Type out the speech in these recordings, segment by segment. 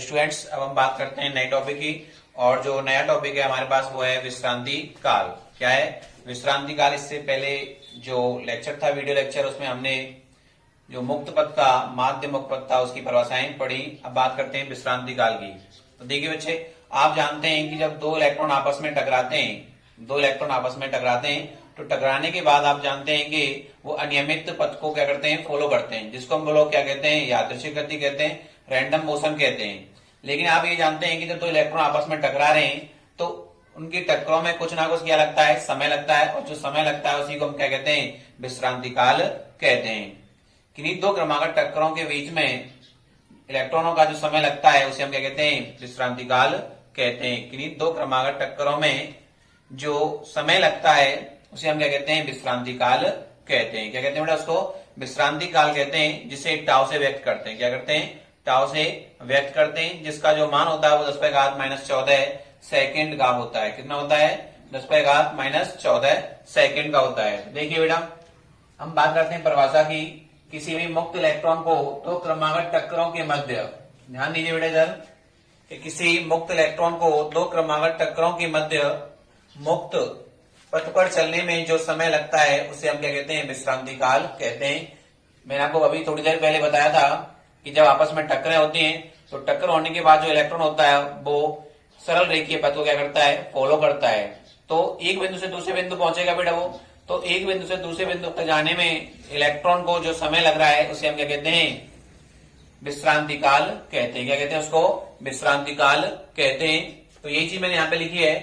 Students, अब हम बात करते हैं नए टॉपिक की। और जो नया टॉपिक है हमारे पास वो है विश्रांति काल। क्या है विश्रांति काल? इससे पहले जो लेक्चर था, वीडियो लेक्चर, उसमें हमने जो मुक्त पथ का, माध्य मुक्त पथ था, उसकी परिभाषाएं पढ़ी। अब बात करते हैं विश्रांति काल की। तो देखिए बच्चे, आप जानते हैं कि जब दो इलेक्ट्रॉन आपस में टकराते हैं, तो टकराने के बाद आप जानते हैं कि वो अनियमित पथ को क्या करते हैं, फॉलो करते हैं, जिसको हम लोग क्या कहते हैं, यादृच्छिक गति कहते हैं, रैंडम मोशन कहते हैं। लेकिन आप ये जानते हैं कि जब दो इलेक्ट्रॉन आपस में टकरा रहे हैं तो उनकी टक्करों में कुछ ना कुछ क्या लगता है, समय लगता है। और जो समय लगता है उसी को हम क्या कहते हैं, विश्रांति काल कहते हैं। किन्हीं दो क्रमागत टक्करों के बीच में इलेक्ट्रॉनों का जो समय लगता है उसे हम क्या कहते हैं, विश्रांति काल कहते हैं। किन्हीं दो क्रमागत टक्करों में जो समय लगता है उसे हम क्या कहते हैं, विश्रांति काल कहते हैं। क्या कहते हैं बेटा? उसको विश्रांति काल कहते हैं, जिसे टाउ से व्यक्त करते हैं। क्या करते हैं? टाउ से व्यक्त करते हैं, जिसका जो मान होता है वो 10⁻⁻14 सेकंड का होता है। कितना होता है? 10⁻⁻14 सेकंड का होता है। देखिए बेटा, हम बात करते हैं परिभाषा की। किसी भी मुक्त इलेक्ट्रॉन को दो क्रमागत टक्करों के मध्य, ध्यान दीजिए बेटा इधर, कि किसी मुक्त इलेक्ट्रॉन को दो क्रमागत टक्करों के मध्य मुक्त पथ पर चलने में जो समय लगता है उसे हम क्या कहते हैं, विश्रांति काल कहते हैं। मैंने आपको अभी थोड़ी देर पहले बताया था कि जब आपस में टक्करें होती हैं तो टक्कर होने के बाद जो इलेक्ट्रॉन होता है वो सरल रेखीय पथ को क्या करता है, फॉलो करता है। तो एक बिंदु से दूसरे बिंदु पहुंचेगा बेटा वो। तो एक बिंदु से दूसरे बिंदु तक जाने में इलेक्ट्रॉन को जो समय लग रहा है उसे हम क्या कहते हैं, विश्रांति काल कहते हैं। क्या कहते हैं उसको? विश्रांति काल कहते हैं। तो यही चीज मैंने यहाँ पे लिखी है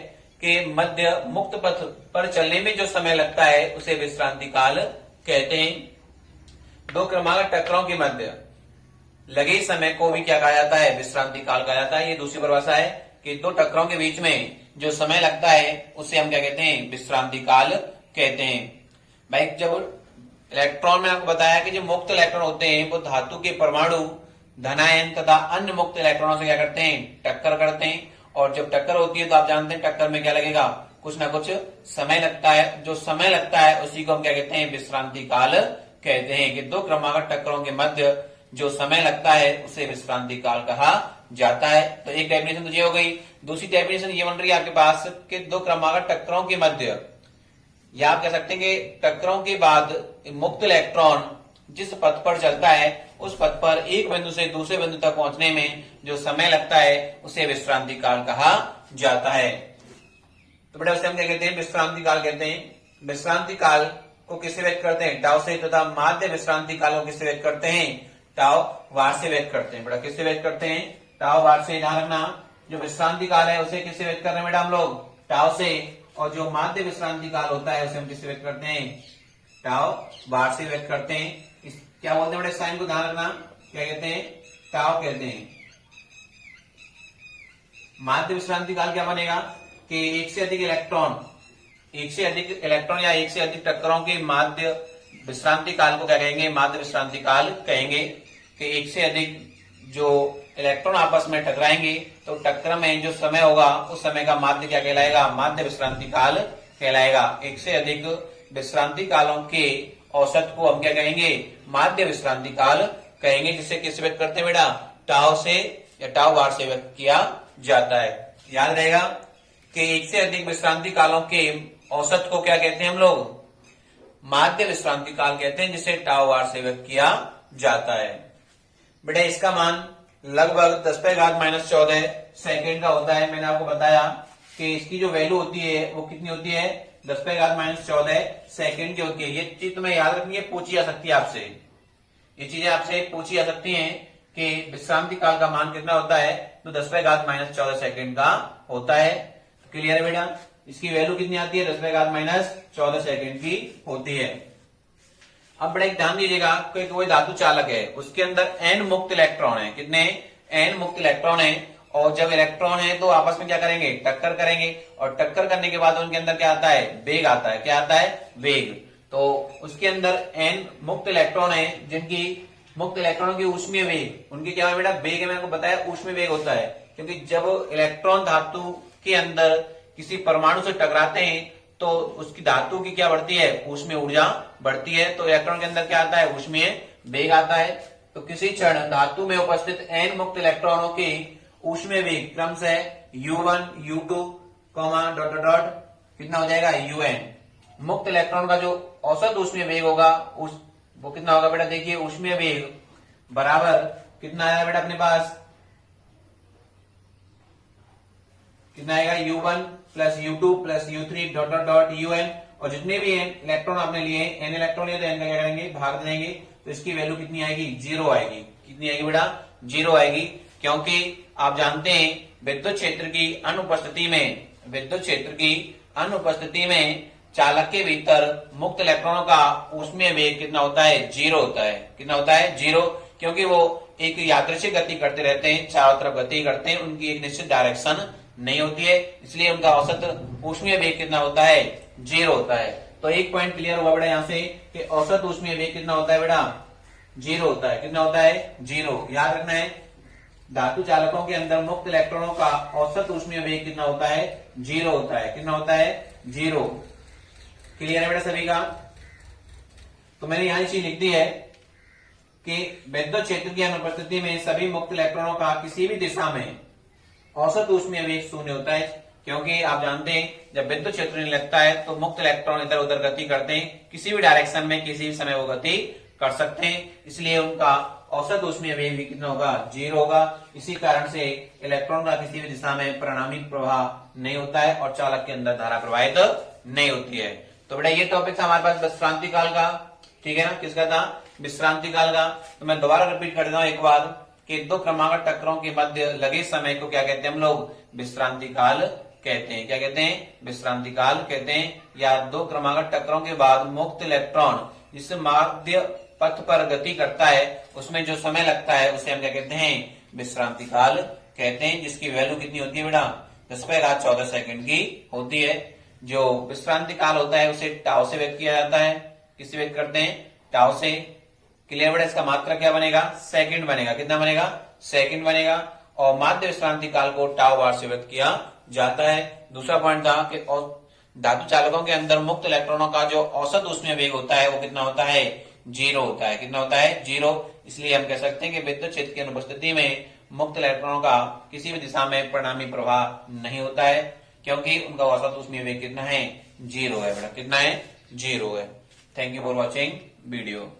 कि मध्य मुक्त पथ पर चलने में जो समय लगता है उसे विश्रांति काल कहते हैं। दो क्रमागत टक्करों के मध्य लगे समय को भी क्या कहा जाता है, विश्रांति काल कहा जाता है। ये दूसरी परिभाषा है कि दो टक्करों के बीच में जो समय लगता है उसे हम क्या कहते हैं, विश्रांति काल कहते हैं। भाई, जब इलेक्ट्रॉन में आपको बताया कि जो मुक्त इलेक्ट्रॉन होते हैं वो धातु के परमाणु धनायन तथा अन्य मुक्त इलेक्ट्रॉनों से क्या करते हैं, टक्कर करते हैं। और जब टक्कर होती है तो आप जानते हैं टक्कर में क्या लगेगा, कुछ ना कुछ समय लगता है। जो समय लगता है उसी को हम क्या कहते हैं, विश्रांति काल कहते हैं। कि दो क्रमागत टक्करों के मध्य जो समय लगता है उसे विश्रांति काल कहा जाता है। तो एक डेफिनेशन तो ये हो गई। दूसरी डेफिनेशन ये बन रही है आपके पास कि दो क्रमागत टक्करों के मध्य, या आप कह सकते हैं कि टक्करों के बाद मुक्त इलेक्ट्रॉन जिस पथ पर चलता है उस पथ पर एक बिंदु से दूसरे बिंदु तक पहुंचने में जो समय लगता है उसे विश्रांति काल कहा जाता है। तो बेटा उसे हम क्या कहते हैं, विश्रांति काल कहते हैं। विश्रांति काल को किससे व्यक्त करते हैं, टाउ से, तथा माध्य विश्रांति काल को किससे व्यक्त करते हैं, टाउ वार से व्यक्त करते हैं। बेटा किससे व्यक्त करते हैं, टाउ वार से। ध्यान रखना, जो विश्रांति काल है उसे किससे व्यक्त कर रहे हैं बेटा हम लोग, टाउ से। और जो माध्य विश्रांति काल होता है उसे हम किससे व्यक्त करते हैं, टाउ वार से व्यक्त करते हैं। क्या बोलते हैं बेटा, साइन को ध्यान रखना, क्या कहते हैं, टाउ कहते हैं। माध्य विश्रांति काल क्या बनेगा कि एक से अधिक इलेक्ट्रॉन या एक से अधिक टक्करों के माध्य विश्रांति काल को क्या कहेंगे, माध्य विश्रांति काल कहेंगे। कि एक से अधिक जो इलेक्ट्रॉन आपस में टकराएंगे तो टक्कर में जो समय होगा उस समय का माध्य क्या कहलाएगा, माध्य विश्रांति काल कहलाएगा। एक से अधिक विश्रांति कालों के औसत को हम क्या कहेंगे, माध्य विश्रांति काल कहेंगे। जिसे किससे व्यक्त करते हैं बेटा, टाउ से या टाउ वार से व्यक्त किया जाता है। याद रहेगा कि एक से अधिक विश्रांति कालों के औसत को क्या कहते हैं हम लोग, माध्य विश्रांति काल कहते हैं, जिसे टाउ वार से व्यक्त किया जाता है। बेटा इसका मान लगभग 10⁻⁻14 सेकंड का होता है। मैंने आपको बताया कि इसकी जो वैल्यू होती है वो कितनी होती है, 10⁻⁻14 सेकंड की होती है। ये चीज तुम्हें याद रखनी है, पूछी जा सकती है आपसे। ये चीजें आपसे पूछी जा सकती हैं कि विश्रांति काल का मान कितना होता है, तो 10⁻⁻14 सेकंड का होता है। क्लियर है बेटा? इसकी वैल्यू कितनी आती है, 10⁻⁻14 सेकंड की होती है। अब बड़ा एक ध्यान दीजिएगा कि कोई धातु चालक है, उसके अंदर n मुक्त इलेक्ट्रॉन है। कितने? n मुक्त इलेक्ट्रॉन है। और जब इलेक्ट्रॉन है तो आपस में क्या करेंगे, टक्कर करेंगे। और टक्कर करने के बाद उनके अंदर क्या आता है, वेग आता है। क्या आता है, वेग। तो उसके अंदर n मुक्त इलेक्ट्रॉन है, जिनकी मुक्त इलेक्ट्रॉनों की ऊष्मीय वेग, उनकी क्या है बेटा, वेग है। मैंने आपको बताया ऊष्मीय वेग होता है, क्योंकि जब इलेक्ट्रॉन धातु के अंदर किसी परमाणु से टकराते हैं तो उसकी धातु की क्या बढ़ती है, ऊष्मीय ऊर्जा बढ़ती है। तो इलेक्ट्रॉन के अंदर क्या आता है, ऊष्मीय वेग आता है। तो किसी क्षण धातु में उपस्थित n मुक्त इलेक्ट्रॉनों की ऊष्मीय वेग क्रमशः U1, U2, dot dot dot कितना हो जाएगा UN। मुक्त इलेक्ट्रॉन का जो औसत ऊष्मीय वेग होगा वो कितना होगा बेटा, देखिए ऊष्मीय वेग बराबर कितना आया बेटा अपने पास, कितना आएगा U1 plus U2 plus U3 dot dot dot UN। और जितने भी इलेक्ट्रॉन आपने लिए n इलेक्ट्रॉन लिए तो n का क्या करेंगे, भाग देंगे, तो इसकी वैल्यू कितनी आएगी, 0 आएगी। कितनी आएगी बेटा, 0 आएगी। क्योंकि आप जानते हैं विद्युत क्षेत्र की अनुपस्थिति में चालक के भीतर मुक्त इलेक्ट्रॉनों का ऊष्मीय वेग कितना होता है, 0 होता है। कितना होता है, 0। क्योंकि वो एक यादृच्छिक गति करते रहते हैं, चारों तरफ गति करते हैं, उनकी एक निश्चित डायरेक्शन नहीं होती है, इसलिए उनका औसत ऊष्मीय वेग कितना होता है, 0 होता है। तो एक पॉइंट क्लियर हुआ बेटा यहाँ से कि औसत ऊष्मीय वेग कितना होता है बेटा, 0 होता है। कितना होता है, 0। याद रखना है, धातु चालकों के अंदर मुक्त इलेक्ट्रॉनों का औसत ऊष्मीय वेग कितना होता है, 0 होता है। कितना होता है, 0। क्लियर है बेटा सभी का। तो मैंने यहां चीज लिख दी है कि विद्युत क्षेत्र की अनुपस्थिति में सभी मुक्त इलेक्ट्रॉनों का किसी भी दिशा में औसत ऊष्मीय वेग 0 होता है। क्योंकि आप जानते हैं जब विद्युत क्षेत्र नहीं लगता है तो मुक्त इलेक्ट्रॉन इधर उधर गति करते हैं, किसी भी डायरेक्शन में किसी भी समय वो गति कर सकते हैं, इसलिए उनका औसत ऊष्मीय वेग भी कितना होगा, 0 होगा। इसी कारण से इलेक्ट्रॉन का किसी भी दिशा में परिणामी प्रवाह नहीं होता है और चालक के अंदर धारा प्रवाहित नहीं होती है। तो बेटा ये टॉपिक था हमारे पास विश्रांति काल का, ठीक है ना, किसका था, विश्रांति काल का। तो मैं दोबारा रिपीट कर देता हूं एक बार कि दो क्रमागत टक्करों के मध्य लगे समय को क्या कहते हैं हम लोग, विश्रांति काल कहते हैं। क्या कहते हैं, विश्रांति काल कहते हैं। या दो क्रमागत टक्करों के बाद मुक्त इलेक्ट्रॉन जिस माध्य पथ पर गति करता है उसमें जो समय लगता है उसे हम क्या कहते हैं, विश्रांति काल कहते हैं, जिसकी वैल्यू कितनी होती है बेटा, 10⁻14 सेकंड की होती है। जो विश्रांति काल होता है उसे टाउ से व्यक्त किया जाता है। किससे व्यक्त करते हैं, टाउ से। क्लियर बेटा, इसका मात्रा क्या बनेगा, सेकंड बनेगा। कितना बनेगा, सेकंड बनेगा। और माध्य विश्रांति काल को टाउ बार से व्यक्त किया जाता है। दूसरा पॉइंट था कि धातु चालकों के अंदर मुक्त इलेक्ट्रॉनों का जो औसत ऊष्मीय वेग होता है वो कितना होता है, 0 होता है। कितना होता है, 0। इसलिए हम कह सकते हैं कि विद्युत क्षेत्र की अनुपस्थिति में मुक्त इलेक्ट्रॉनों का किसी भी दिशा में परिणामी प्रवाह नहीं होता है, क्योंकि उनका औसत ऊष्मीय वेग कितना है, 0 है बेटा। कितना है, 0 है। Thank you for watching video.